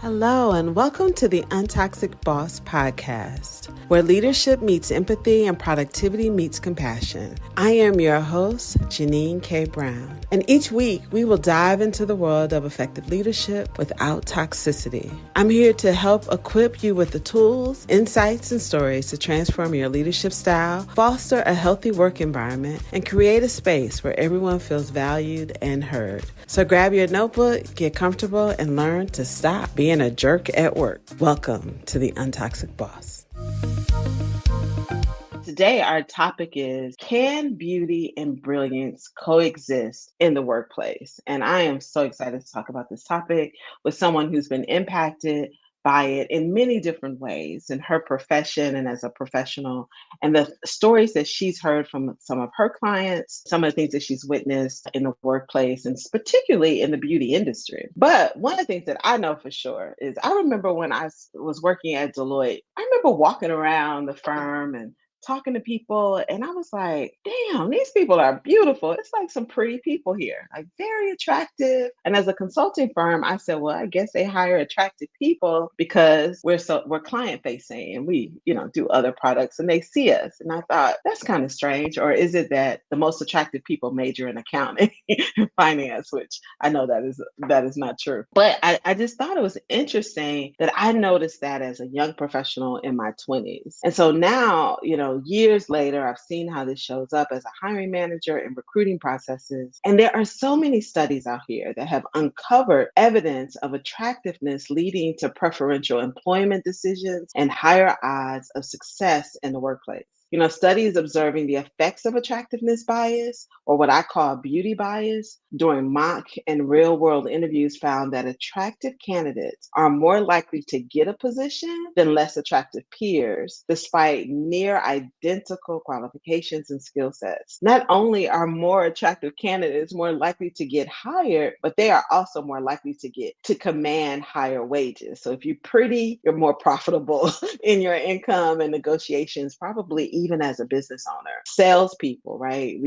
Hello, and welcome to the UnToxic Boss podcast, where leadership meets empathy and productivity meets compassion. I am your host, Jeannine K. Brown, and each week we will dive into the world of effective leadership without toxicity. I'm here to help equip you with the tools, insights, and stories to transform your leadership style, foster a healthy work environment, and create a space where everyone feels valued and heard. So grab your notebook, get comfortable, and learn to stop being a jerk at work. Welcome to the UnToxic Boss. Today, our topic is, can beauty and brilliance coexist in the workplace? And I am so excited to talk about this topic with someone who's been impacted by it in many different ways in her profession and as a professional, and the stories that she's heard from some of her clients, some of the things that she's witnessed in the workplace, and particularly in the beauty industry. But one of the things that I know for sure is I remember when I was working at Deloitte, I remember walking around the firm and talking to people, and I was like, damn, these people are beautiful. It's like some pretty people here, like very attractive. And as a consulting firm, I said, well, I guess they hire attractive people because we're client facing and we, do other products and they see us. And I thought, that's kind of strange. Or is it that the most attractive people major in accounting and finance, which I know that is not true. But I just thought it was interesting that I noticed that as a young professional in my 20s. And so now, years later, I've seen how this shows up as a hiring manager in recruiting processes. And there are so many studies out here that have uncovered evidence of attractiveness leading to preferential employment decisions and higher odds of success in the workplace. Studies observing the effects of attractiveness bias, or what I call beauty bias, during mock and real world interviews found that attractive candidates are more likely to get a position than less attractive peers, despite near identical qualifications and skill sets. Not only are more attractive candidates more likely to get hired, but they are also more likely to command higher wages. So if you're pretty, you're more profitable in your income and negotiations, probably even as a business owner. Salespeople, right?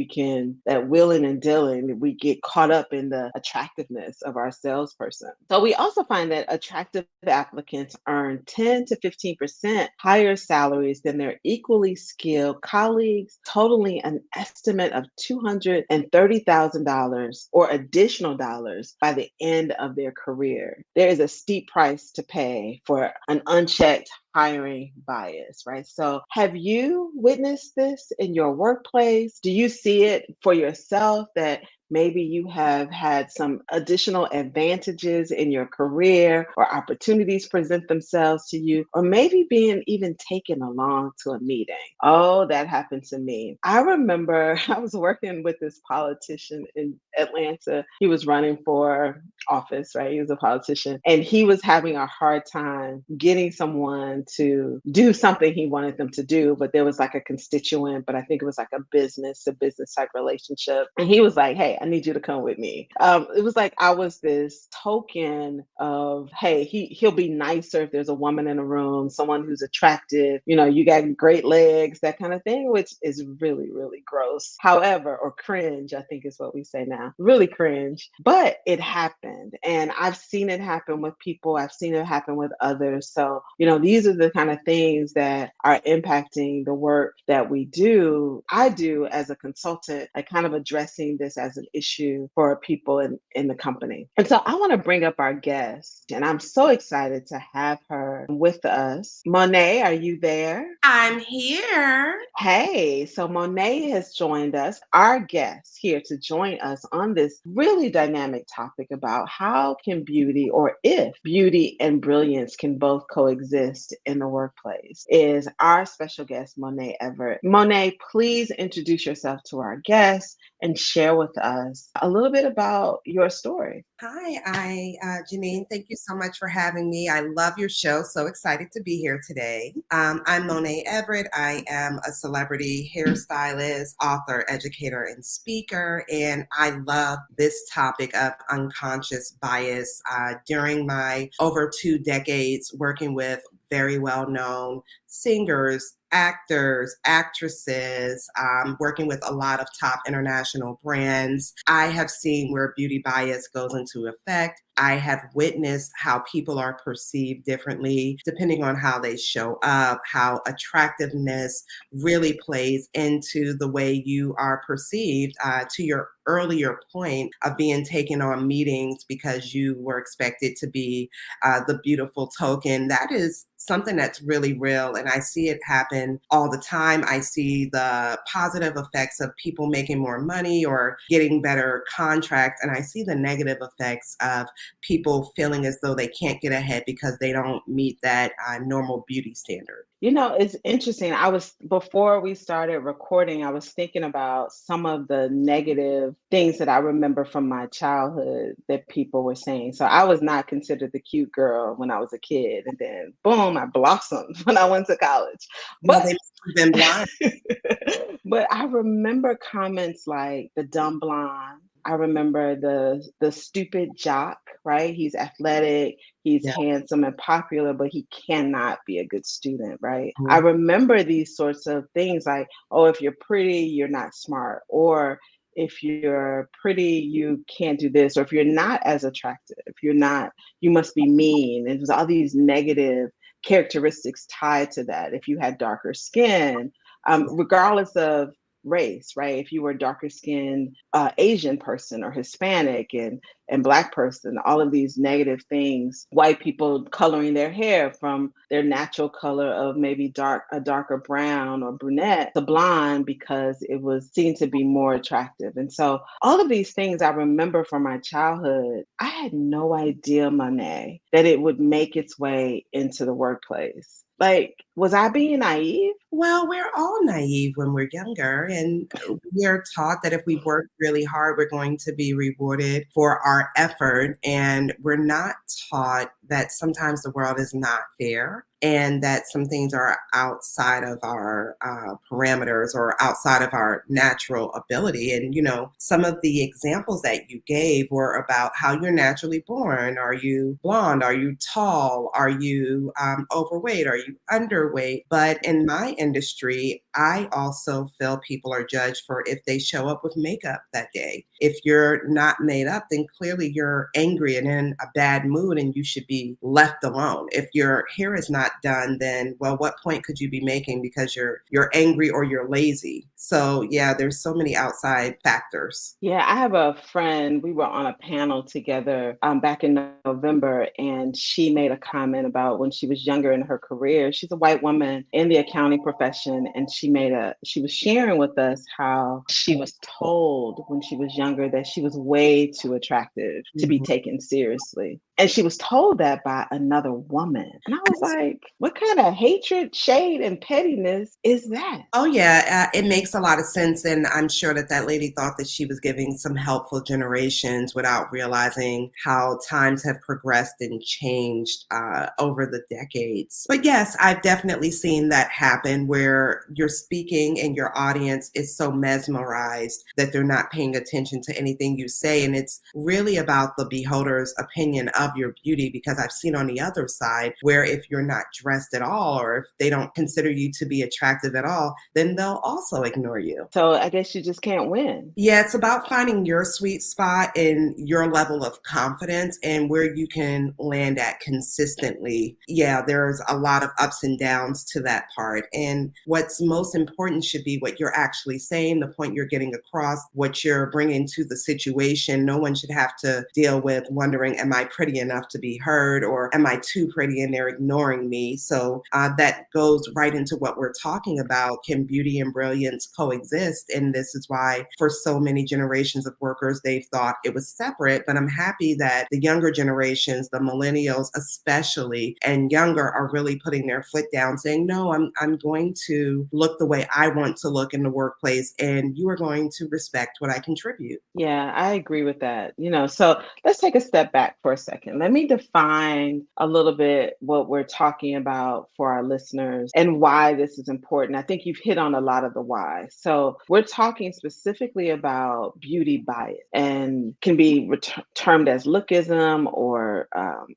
That willing and dealing, we get caught up in the attractiveness of our salesperson. So we also find that attractive applicants earn 10 to 15% higher salaries than their equally skilled colleagues, totaling an estimate of $230,000 or additional dollars by the end of their career. There is a steep price to pay for an unchecked hiring bias, right? So have you witnessed this in your workplace? Do you see it for yourself that maybe you have had some additional advantages in your career or opportunities present themselves to you, or maybe being even taken along to a meeting? Oh, that happened to me. I remember I was working with this politician in Atlanta. He was running for office, right? He was a politician, and he was having a hard time getting someone to do something he wanted them to do, but there was like a constituent, but I think it was like a business type relationship. And he was like, hey, I need you to come with me. It was like I was this token of, hey, he'll be nicer if there's a woman in a room, someone who's attractive, you got great legs, that kind of thing, which is really, really gross. However, or cringe, I think is what we say now, really cringe. But it happened. And I've seen it happen with people. I've seen it happen with others. So, these are the kind of things that are impacting the work that we do. I do as a consultant, like kind of addressing this as an issue for people in the company. And so I want to bring up our guest, and I'm so excited to have her with us. Monaè, are you there? I'm here. Hey, so Monaè has joined us, our guest here to join us on this really dynamic topic about how can beauty, or if beauty and brilliance can both coexist in the workplace, is our special guest, Monaè Everett. Monaè, please introduce yourself to our guest and share with us a little bit about your story. Hi, Jeannine, thank you so much for having me. I love your show. So excited to be here today. I'm Monaè Everett. I am a celebrity hairstylist, author, educator, and speaker. And I love this topic of unconscious bias. During my over 2 decades working with very well-known singers, actors, actresses, working with a lot of top international brands. I have seen where beauty bias goes into effect. I have witnessed how people are perceived differently depending on how they show up, how attractiveness really plays into the way you are perceived. To your earlier point of being taken on meetings because you were expected to be the beautiful token, that is something that's really real. And I see it happen all the time. I see the positive effects of people making more money or getting better contracts. And I see the negative effects of people feeling as though they can't get ahead because they don't meet that normal beauty standard. It's interesting. Before we started recording, I was thinking about some of the negative things that I remember from my childhood that people were saying. So I was not considered the cute girl when I was a kid. And then, boom, I blossomed when I went to college. Well, But they must have been blind. but I remember comments like the dumb blonde. I remember the stupid jock, right? He's athletic, he's Yeah. handsome and popular, but he cannot be a good student, right? I Mhm. remember these sorts of things like, oh, if you're pretty, you're not smart, or if you're pretty, you can't do this, or if you're not as attractive, you're not, you must be mean. And there's all these negative characteristics tied to that. If you had darker skin, regardless of race, right? If you were a darker skinned Asian person or Hispanic and Black person, all of these negative things, white people coloring their hair from their natural color of maybe a darker brown or brunette to blonde because it was seen to be more attractive. And so all of these things I remember from my childhood, I had no idea, Monaè, that it would make its way into the workplace. Like, was I being naive? Well, we're all naive when we're younger, and we're taught that if we work really hard, we're going to be rewarded for our effort. And we're not taught that sometimes the world is not fair and that some things are outside of our parameters or outside of our natural ability. And, some of the examples that you gave were about how you're naturally born. Are you blonde? Are you tall? Are you overweight? Are you underweight? But in my industry, I also feel people are judged for if they show up with makeup that day. If you're not made up, then clearly you're angry and in a bad mood and you should be left alone. If your hair is not done, then well, what point could you be making because you're angry or you're lazy? So yeah, there's so many outside factors. Yeah, I have a friend. We were on a panel together back in November, and she made a comment about when she was younger in her career. She's a white woman in the accounting profession, and she was sharing with us how she was told when she was younger that she was way too attractive to be Mhm. taken seriously. And she was told that by another woman. And I was like, what kind of hatred, shade, and pettiness is that? Oh, yeah, it makes a lot of sense, and I'm sure that that lady thought that she was giving some helpful generations without realizing how times have progressed and changed over the decades. But yes, I've definitely seen that happen where you're speaking and your audience is so mesmerized that they're not paying attention to anything you say, and it's really about the beholder's opinion of your beauty, because I've seen on the other side where if you're not dressed at all or if they don't consider you to be attractive at all, then they'll also ignore you. So I guess you just can't win. Yeah, it's about finding your sweet spot and your level of confidence and where you can land at consistently. Yeah, there's a lot of ups and downs to that part. And what's most important should be what you're actually saying, the point you're getting across, what you're bringing to the situation. No one should have to deal with wondering, am I pretty enough to be heard, or am I too pretty and they're ignoring me? So that goes right into what we're talking about. Can beauty and brilliance coexist? And this is why for so many generations of workers, they've thought it was separate. But I'm happy that the younger generations, the millennials especially, and younger, are really putting their foot down saying, no, I'm going to look the way I want to look in the workplace, and you are going to respect what I contribute. Yeah, I agree with that. So let's take a step back for a second. Let me define a little bit what we're talking about for our listeners and why this is important. I think you've hit on a lot of the why. So we're talking specifically about beauty bias and can be termed as lookism or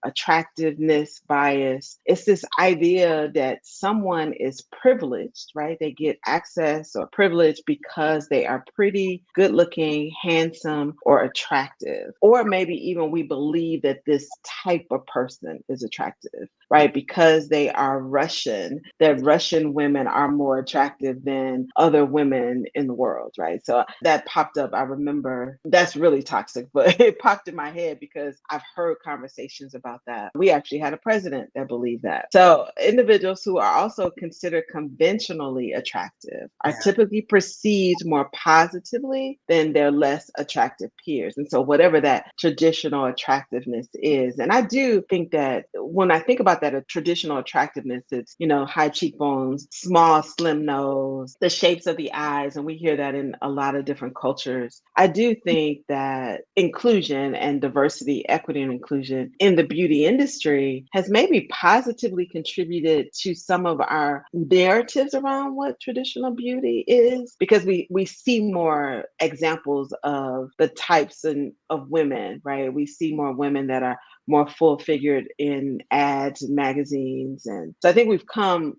attractiveness bias. It's this idea that that someone is privileged, right? They get access or privilege because they are pretty, good looking, handsome, or attractive. Or maybe even we believe that this type of person is attractive, right? Because they are Russian, that Russian women are more attractive than other women in the world, right? So that popped up. I remember that's really toxic, but it popped in my head because I've heard conversations about that. We actually had a president that believed that. So individuals who are also considered conventionally attractive are Yeah. typically perceived more positively than their less attractive peers. And so whatever that traditional attractiveness is, and I do think that when I think about that, a traditional attractiveness, it's, high cheekbones, small, slim nose, the shapes of the eyes. And we hear that in a lot of different cultures. I do think that inclusion and diversity, equity, and inclusion in the beauty industry has maybe positively contributed to some of our narratives around what traditional beauty is, because we see more examples of the types of women, right? We see more women that are more full figured in ads and magazines. And so I think we've come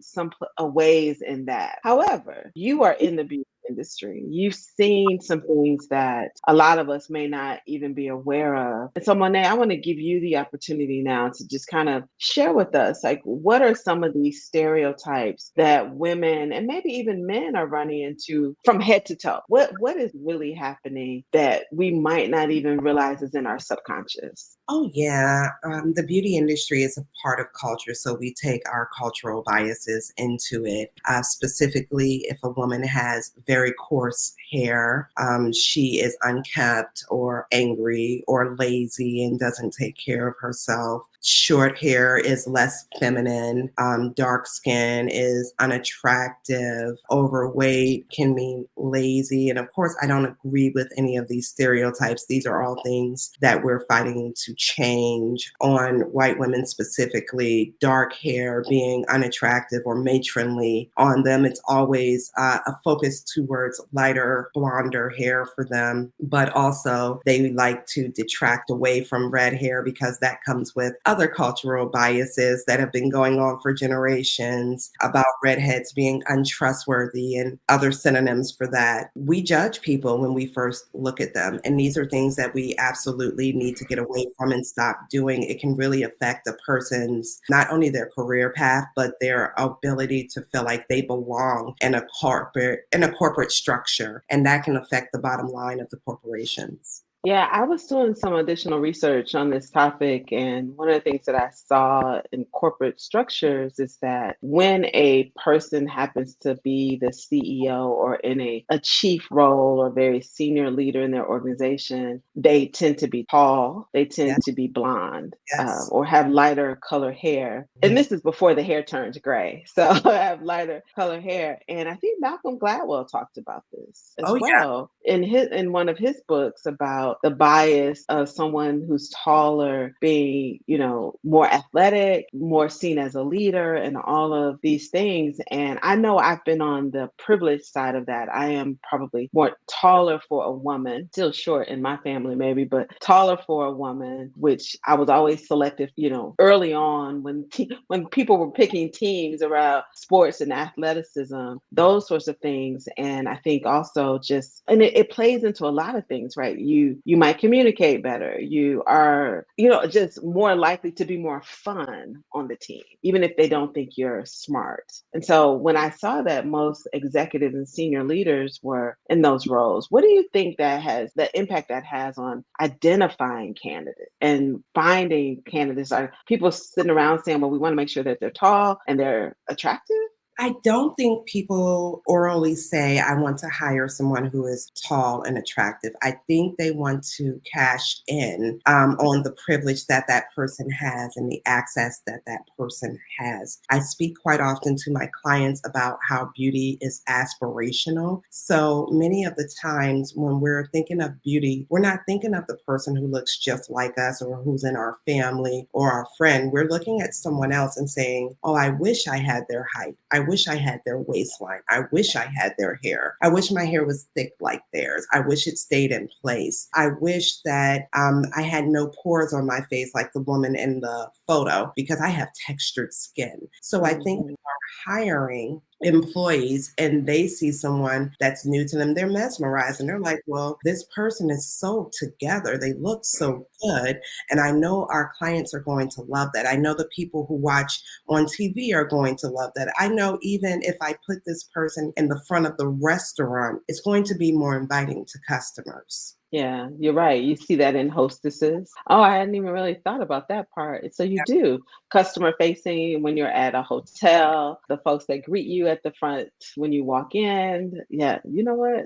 a ways in that. However, you are in the beauty industry. You've seen some things that a lot of us may not even be aware of. And so, Monaè, I want to give you the opportunity now to just kind of share with us, like, what are some of these stereotypes that women and maybe even men are running into from head to toe? What is really happening that we might not even realize is in our subconscious? Oh, yeah. The beauty industry is a part of culture, so we take our cultural biases into it. Specifically, if a woman has very coarse hair, she is unkept or angry or lazy and doesn't take care of herself. Short hair is less feminine. Dark skin is unattractive. Overweight can mean lazy. And of course, I don't agree with any of these stereotypes. These are all things that we're fighting to change. On white women specifically, dark hair being unattractive or matronly on them, it's always a focus towards lighter, blonder hair for them. But also, they like to detract away from red hair because that comes with other cultural biases that have been going on for generations about redheads being untrustworthy and other synonyms for that. We judge people when we first look at them. And these are things that we absolutely need to get away from and stop doing. It can really affect a person's, not only their career path, but their ability to feel like they belong in a corporate structure. And that can affect the bottom line of the corporations. Yeah, I was doing some additional research on this topic, and one of the things that I saw in corporate structures is that when a person happens to be the CEO or in a chief role or very senior leader in their organization, they tend to be tall, they Yeah, tend to be blonde, yes. or have lighter color hair. And this is before the hair turns gray. So have lighter color hair. And I think Malcolm Gladwell talked about this as Oh, yeah. well in one of his books about the bias of someone who's taller being, more athletic, more seen as a leader, and all of these things. And I know I've been on the privileged side of that. I am probably more taller for a woman, still short in my family maybe, but taller for a woman, which I was always selective, early on when people were picking teams around sports and athleticism, those sorts of things. And I think also just, and it plays into a lot of things, right? You might communicate better. You are, just more likely to be more fun on the team, even if they don't think you're smart. And so when I saw that most executives and senior leaders were in those roles, what do you think the impact that has on identifying candidates and finding candidates? Are people sitting around saying, well, we want to make sure that they're tall and they're attractive? I don't think people orally say, I want to hire someone who is tall and attractive. I think they want to cash in on the privilege that that person has and the access that that person has. I speak quite often to my clients about how beauty is aspirational. So many of the times when we're thinking of beauty, we're not thinking of the person who looks just like us or who's in our family or our friend. We're looking at someone else and saying, oh, I wish I had their height. I wish I had their waistline. I wish I had their hair. I wish my hair was thick like theirs. I wish it stayed in place. I wish that I had no pores on my face like the woman in the photo because I have textured skin. So I think Mhm. hiring employees and they see someone that's new to them, they're mesmerized and they're like, well, this person is so together. They look so good. And I know our clients are going to love that. I know the people who watch on TV are going to love that. I know even if I put this person in the front of the restaurant, it's going to be more inviting to customers. Yeah, you're right. You see that in hostesses. Oh, I hadn't even really thought about that part. So you do customer facing when you're at a hotel, the folks that greet you at the front when you walk in. Yeah, you know what?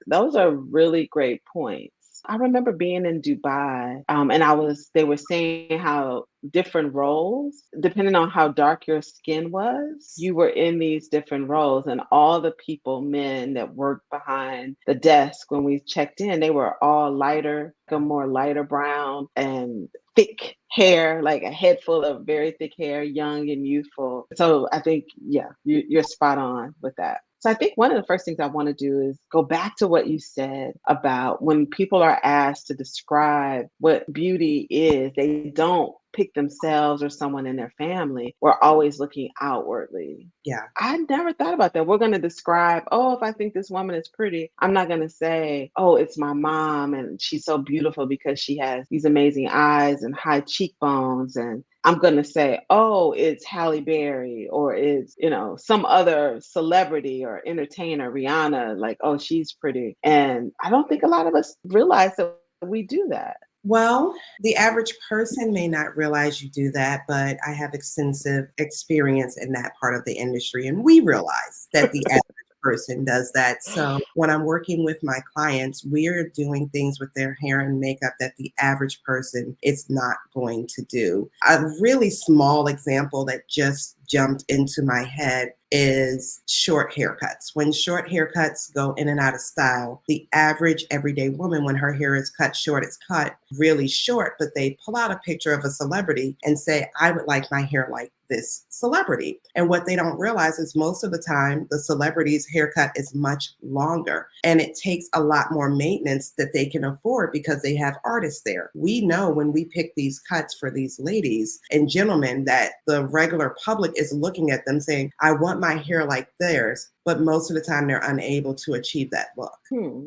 Those are really great points. I remember being in Dubai, and they were saying how different roles, depending on how dark your skin was, you were in these different roles. And all the people, men that worked behind the desk when we checked in, they were all lighter, a more lighter brown and thick hair, like a head full of very thick hair, young and youthful. So I think, yeah, you're spot on with that. So I think one of the first things I want to do is go back to what you said about when people are asked to describe what beauty is, they don't pick themselves or someone in their family. We're always looking outwardly. Yeah. I never thought about that. We're going to describe, oh, if I think this woman is pretty, I'm not going to say, oh, it's my mom and she's so beautiful because she has these amazing eyes and high cheekbones. And I'm going to say, oh, it's Halle Berry or it's, some other celebrity or entertainer, Rihanna, like, oh, she's pretty. And I don't think a lot of us realize that we do that. Well, the average person may not realize you do that, but I have extensive experience in that part of the industry, and we realize that the average person does that. So when I'm working with my clients, we're doing things with their hair and makeup that the average person is not going to do. A really small example that just jumped into my head is short haircuts. When short haircuts go in and out of style, the average everyday woman, when her hair is cut short, it's cut really short, but they pull out a picture of a celebrity and say, I would like my hair like this celebrity. And what they don't realize is most of the time, the celebrity's haircut is much longer and it takes a lot more maintenance that they can afford because they have artists there. We know when we pick these cuts for these ladies and gentlemen that the regular public is looking at them saying, I want my hair like theirs. But most of the time they're unable to achieve that look.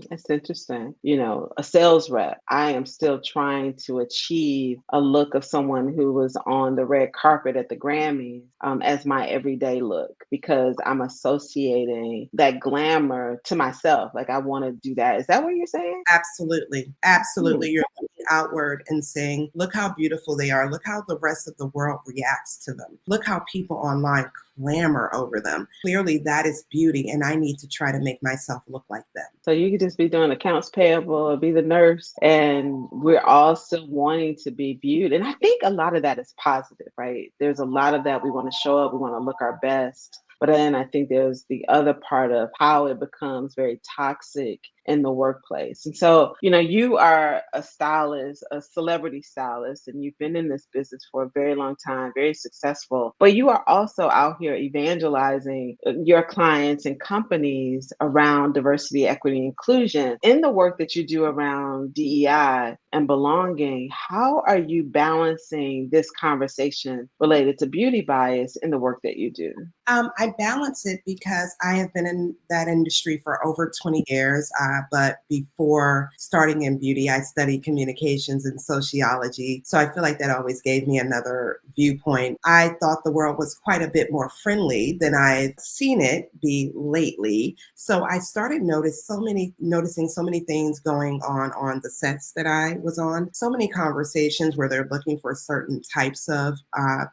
That's interesting. A sales rep, I am still trying to achieve a look of someone who was on the red carpet at the Grammys as my everyday look because I'm associating that glamour to myself. Like I want to do that. Is that what you're saying? Absolutely. Absolutely. You're looking outward and saying, look how beautiful they are. Look how the rest of the world reacts to them. Look how people online clamor over them. Clearly that is beauty and I need to try to make myself look like them. So you could just be doing accounts payable or be the nurse and we're all still wanting to be viewed. And I think a lot of that is positive, right? There's a lot of that we want to show up, we want to look our best. But then I think there's the other part of how it becomes very toxic in the workplace. And so, you are a stylist, a celebrity stylist, and you've been in this business for a very long time, very successful. But you are also out here evangelizing your clients and companies around diversity, equity, and inclusion. In the work that you do around DEI and belonging, how are you balancing this conversation related to beauty bias in the work that you do? I balance it because I have been in that industry for over 20 years. But before starting in beauty, I studied communications and sociology. So I feel like that always gave me another viewpoint. I thought the world was quite a bit more friendly than I've seen it be lately. So I started noticing so many things going on the sets that I was on. So many conversations where they're looking for certain types of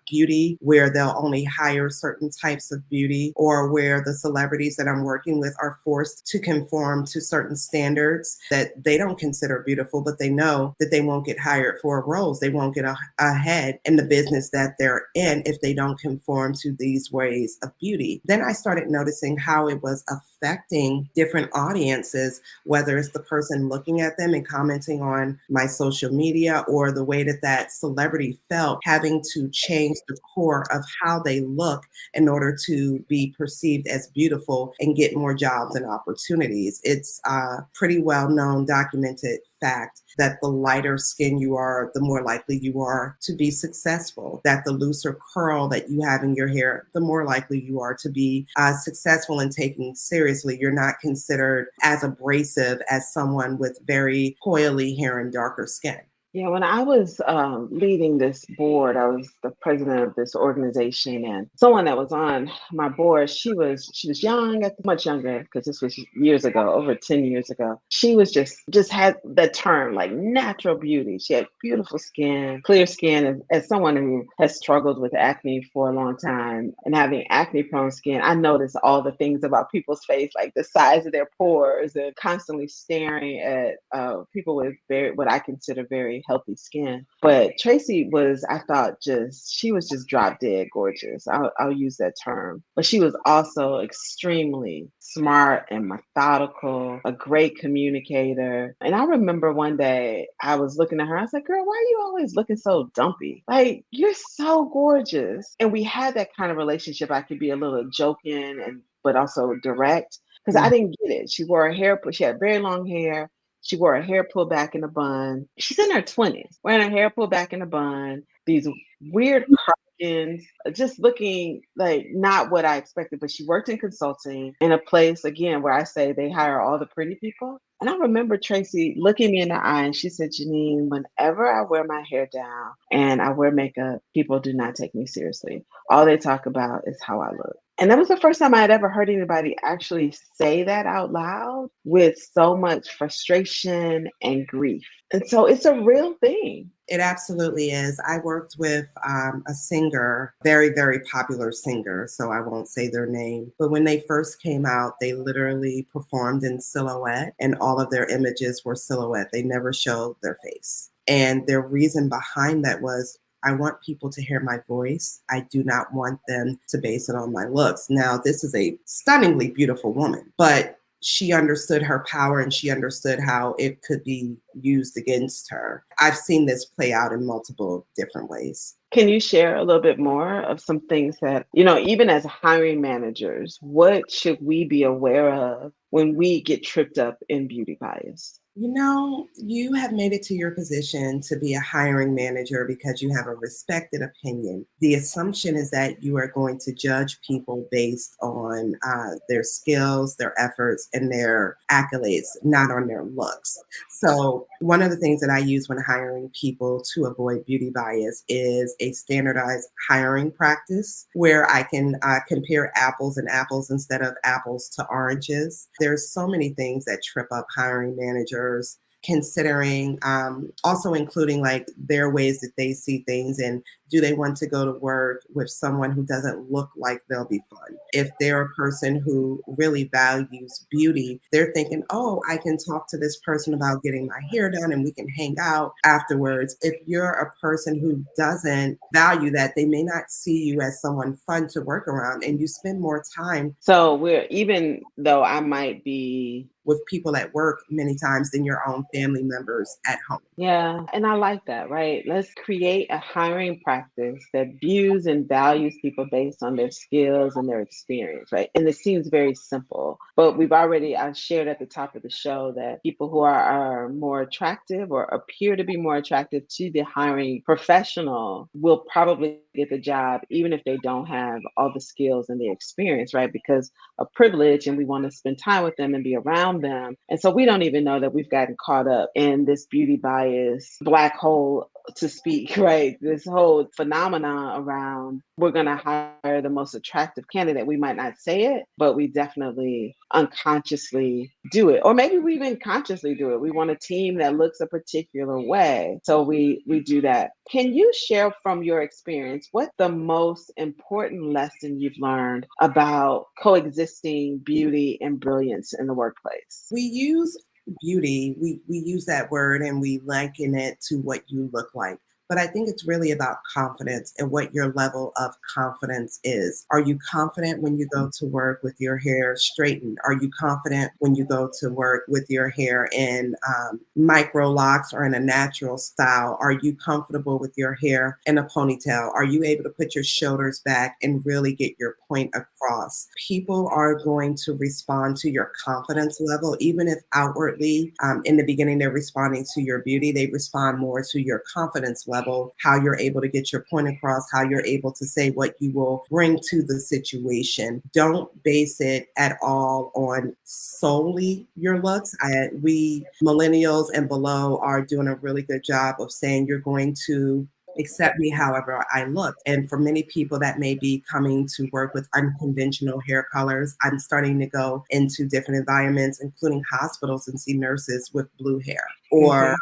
beauty, where they'll only hire certain types of beauty, or where the celebrities that I'm working with are forced to conform to certain standards that they don't consider beautiful, but they know that they won't get hired for roles. They won't get ahead in the business that they're in if they don't conform to these ways of beauty. Then I started noticing how it was affecting different audiences, whether it's the person looking at them and commenting on my social media, or the way that celebrity felt having to change the core of how they look in order to be perceived as beautiful and get more jobs and opportunities. It's a pretty well known, documented fact that the lighter skin you are, the more likely you are to be successful, that the looser curl that you have in your hair, the more likely you are to be successful and taken seriously. You're not considered as abrasive as someone with very coily hair and darker skin. Yeah, when I was leading this board, I was the president of this organization, and someone that was on my board, she was young, much younger, because this was years ago, over 10 years ago. She was just had the term like natural beauty. She had beautiful skin, clear skin. As someone who has struggled with acne for a long time and having acne-prone skin, I noticed all the things about people's face, like the size of their pores, and constantly staring at people with what I consider very healthy skin. But Tracy was, I thought, she was just drop dead gorgeous. I'll use that term. But she was also extremely smart and methodical, a great communicator. And I remember one day I was looking at her, I was like, girl, why are you always looking so dumpy? Like, you're so gorgeous. And we had that kind of relationship. I could be a little joking but also direct, because I didn't get it. She had very long hair. She wore her hair pulled back in a bun. She's in her 20s, wearing her hair pulled back in a bun, these weird cardigans, just looking like not what I expected. But she worked in consulting in a place, again, where I say they hire all the pretty people. And I remember Tracy looking me in the eye and she said, Jeannine, whenever I wear my hair down and I wear makeup, people do not take me seriously. All they talk about is how I look. And that was the first time I had ever heard anybody actually say that out loud with so much frustration and grief. And so it's a real thing. It absolutely is. I worked with a singer, very, very popular singer, so I won't say their name. But when they first came out, they literally performed in silhouette, and all of their images were silhouette. They never showed their face. And their reason behind that was, I want people to hear my voice. I do not want them to base it on my looks. Now, this is a stunningly beautiful woman, but she understood her power and she understood how it could be used against her. I've seen this play out in multiple different ways. Can you share a little bit more of some things that, even as hiring managers, what should we be aware of when we get tripped up in beauty bias? You have made it to your position to be a hiring manager because you have a respected opinion. The assumption is that you are going to judge people based on their skills, their efforts, and their accolades, not on their looks. So one of the things that I use when hiring people to avoid beauty bias is a standardized hiring practice where I can compare apples and apples instead of apples to oranges. There's so many things that trip up hiring managers, considering also including like their ways that they see things, and do they want to go to work with someone who doesn't look like they'll be fun? If they're a person who really values beauty, they're thinking, oh, I can talk to this person about getting my hair done and we can hang out afterwards. If you're a person who doesn't value that, they may not see you as someone fun to work around, and you spend more time. So even though I might be with people at work many times than your own family members at home. Yeah, and I like that, right? Let's create a hiring practice that views and values people based on their skills and their experience, right? And it seems very simple, but I shared at the top of the show that people who are more attractive or appear to be more attractive to the hiring professional will probably get the job, even if they don't have all the skills and the experience, right? Because of privilege, and we want to spend time with them and be around them. And so we don't even know that we've gotten caught up in this beauty bias black hole, to speak, right? This whole phenomena around we're going to hire the most attractive candidate. We might not say it, but we definitely unconsciously do it. Or maybe we even consciously do it. We want a team that looks a particular way. So we do that. Can you share from your experience what the most important lesson you've learned about coexisting beauty and brilliance in the workplace? We use beauty, we use that word and we liken it to what you look like. but I think it's really about confidence and what your level of confidence is. Are you confident when you go to work with your hair straightened? Are you confident when you go to work with your hair in micro locks or in a natural style? Are you comfortable with your hair in a ponytail? Are you able to put your shoulders back and really get your point across? People are going to respond to your confidence level, even if outwardly in the beginning they're responding to your beauty, they respond more to your confidence level, how you're able to get your point across, how you're able to say what you will bring to the situation. Don't base it at all on solely your looks. We millennials and below are doing a really good job of saying you're going to accept me however I look. And for many people, that may be coming to work with unconventional hair colors. I'm starting to go into different environments, including hospitals, and see nurses with blue hair or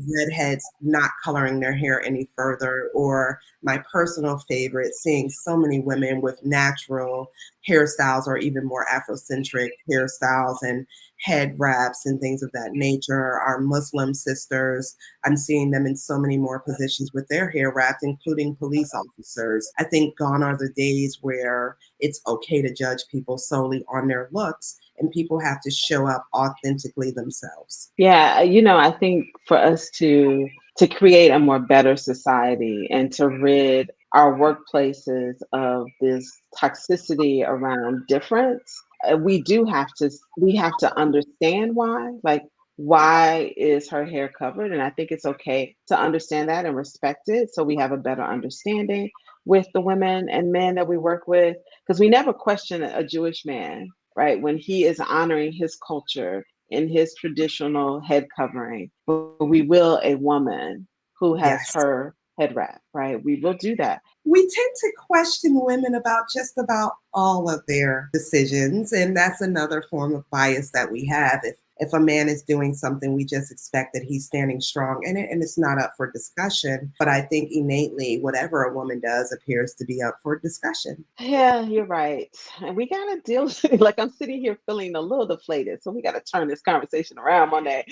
redheads not coloring their hair any further, or my personal favorite, seeing so many women with natural hairstyles or even more Afrocentric hairstyles and head wraps and things of that nature. Our Muslim sisters, I'm seeing them in so many more positions with their hair wrapped, including police officers. I think gone are the days where it's okay to judge people solely on their looks, and people have to show up authentically themselves. Yeah, I think for us to create a more better society and to rid our workplaces of this toxicity around difference, we have to understand why. Like, why is her hair covered? And I think it's okay to understand that and respect it, so we have a better understanding with the women and men that we work with, because we never question a Jewish man, right, when he is honoring his culture in his traditional head covering. But we will a woman who has Yes. her head wrap, right? We will do that. We tend to question women about just about all of their decisions, and that's another form of bias that we have. If a man is doing something, we just expect that he's standing strong in it, and it's not up for discussion. But I think innately, whatever a woman does appears to be up for discussion. Yeah, you're right. And we gotta deal with it. Like, I'm sitting here feeling a little deflated. So we gotta turn this conversation around Monday.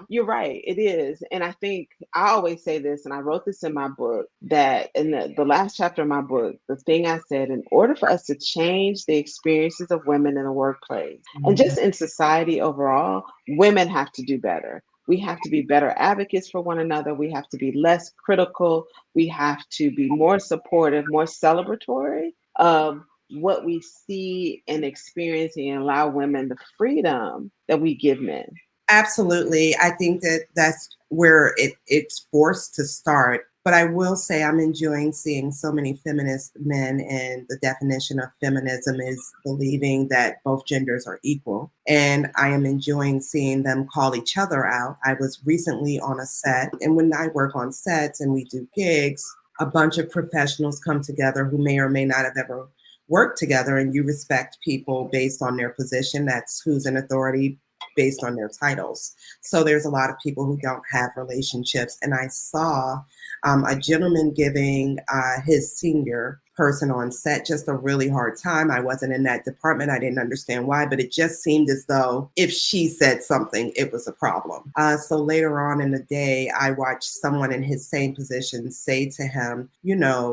You're right, it is. And I think I always say this, and I wrote this in my book, that in the last chapter of my book, the thing I said, in order for us to change the experiences of women in the workplace and Mhm. just in society overall, women have to do better. We have to be better advocates for one another. We have to be less critical. We have to be more supportive, more celebratory of what we see and experiencing, and allow women the freedom that we give men. Absolutely. I think that that's where it's forced to start. But I will say I'm enjoying seeing so many feminist men, and the definition of feminism is believing that both genders are equal. And I am enjoying seeing them call each other out. I was recently on a set, and when I work on sets and we do gigs, a bunch of professionals come together who may or may not have ever worked together, and you respect people based on their position. That's who's in authority based on their titles. So there's a lot of people who don't have relationships. And I saw a gentleman giving his senior person on set just a really hard time. I wasn't in that department. I didn't understand why, but it just seemed as though if she said something, it was a problem. So later on in the day, I watched someone in his same position say to him,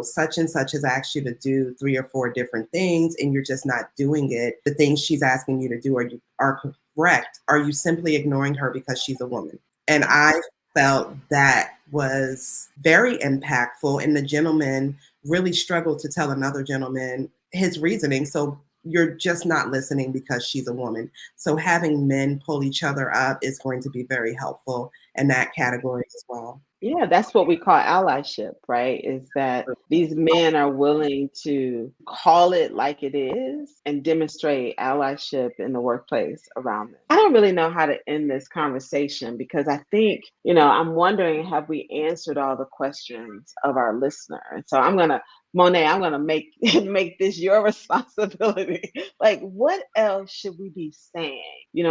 such and such has asked you to do 3 or 4 different things, and you're just not doing it. The things she's asking you to do are correct. Are you simply ignoring her because she's a woman? And I felt that was very impactful. And the gentleman really struggled to tell another gentleman his reasoning. So you're just not listening because she's a woman. So having men pull each other up is going to be very helpful in that category as well. Yeah, that's what we call allyship, right? Is that these men are willing to call it like it is and demonstrate allyship in the workplace around them. I don't really know how to end this conversation, because I think, I'm wondering, have we answered all the questions of our listener? And so I'm going to Monaè, I'm going to make make this your responsibility. Like, what else should we be saying,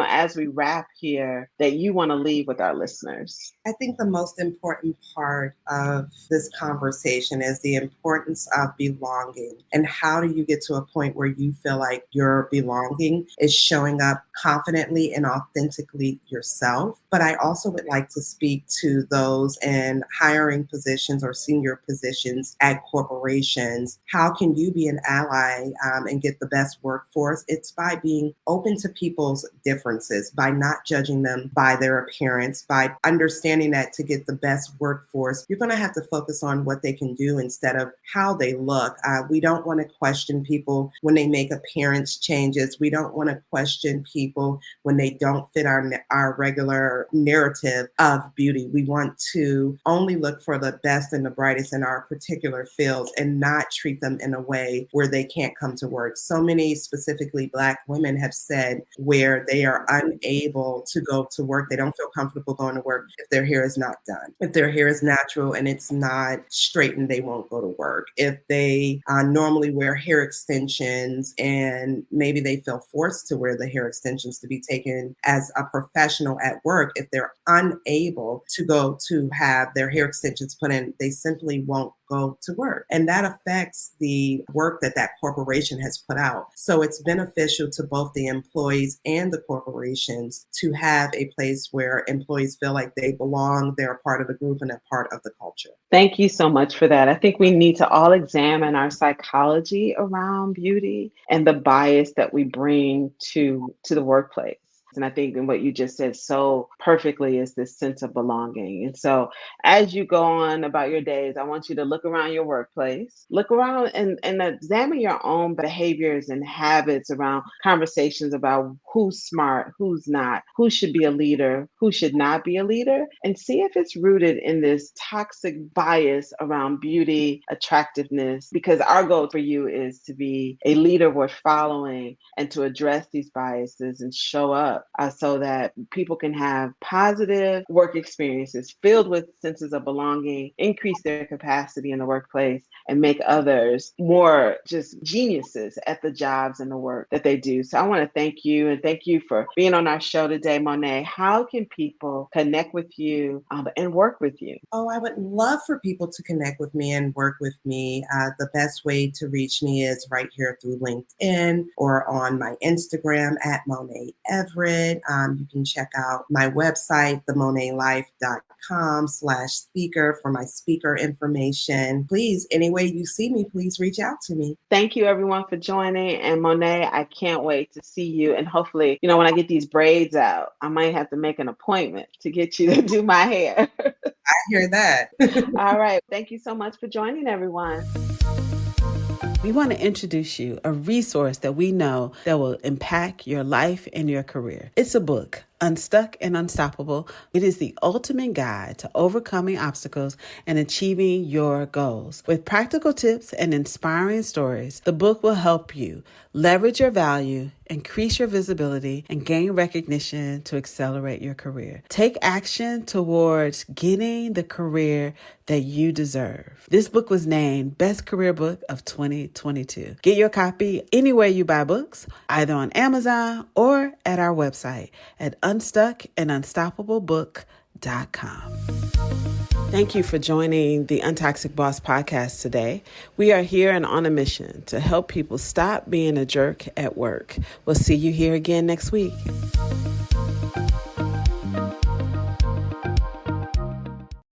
as we wrap here that you want to leave with our listeners? I think the most important part of this conversation is the importance of belonging. And how do you get to a point where you feel like your belonging is showing up confidently and authentically yourself? But I also would like to speak to those in hiring positions or senior positions at corporations. How can you be an ally and get the best workforce? It's by being open to people's differences, by not judging them by their appearance, by understanding that to get the best workforce, you're going to have to focus on what they can do instead of how they look. We don't want to question people when they make appearance changes. We don't want to question people when they don't fit our regular narrative of beauty. We want to only look for the best and the brightest in our particular fields and not treat them in a way where they can't come to work. So many, specifically Black women, have said where they are unable to go to work. They don't feel comfortable going to work if their hair is not done. If their hair is natural and it's not straightened, they won't go to work. If they normally wear hair extensions and maybe they feel forced to wear the hair extensions to be taken as a professional at work, if they're unable to go to have their hair extensions put in, they simply won't go to work. And that affects the work that corporation has put out. So it's beneficial to both the employees and the corporations to have a place where employees feel like they belong, they're a part of the group and a part of the culture. Thank you so much for that. I think we need to all examine our psychology around beauty and the bias that we bring to the workplace. And I think in what you just said so perfectly is this sense of belonging. And so as you go on about your days, I want you to look around your workplace, look around and examine your own behaviors and habits around conversations about who's smart, who's not, who should be a leader, who should not be a leader, and see if it's rooted in this toxic bias around beauty, attractiveness, because our goal for you is to be a leader worth following and to address these biases and show up so that people can have positive work experiences filled with senses of belonging, increase their capacity in the workplace, and make others more just geniuses at the jobs and the work that they do. So I want to thank you, and thank you for being on our show today, Monaè. How can people connect with you and work with you? Oh, I would love for people to connect with me and work with me. The best way to reach me is right here through LinkedIn or on my Instagram at Monaè Everett. You can check out my website, themonaelife.com/speaker for my speaker information. Please, any way you see me, please reach out to me. Thank you everyone for joining. And Monaè, I can't wait to see you. And hopefully, when I get these braids out, I might have to make an appointment to get you to do my hair. I hear that. All right. Thank you so much for joining, everyone. We want to introduce you a resource that we know that will impact your life and your career. It's a book, Unstuck and Unstoppable. It is the ultimate guide to overcoming obstacles and achieving your goals. With practical tips and inspiring stories, the book will help you leverage your value, increase your visibility, and gain recognition to accelerate your career. Take action towards getting the career that you deserve. This book was named Best Career Book of 2022. Get your copy anywhere you buy books, either on Amazon or at our website at unstuckandunstoppablebook.com. Thank you for joining the UnToxic Boss podcast today. We are here and on a mission to help people stop being a jerk at work. We'll see you here again next week.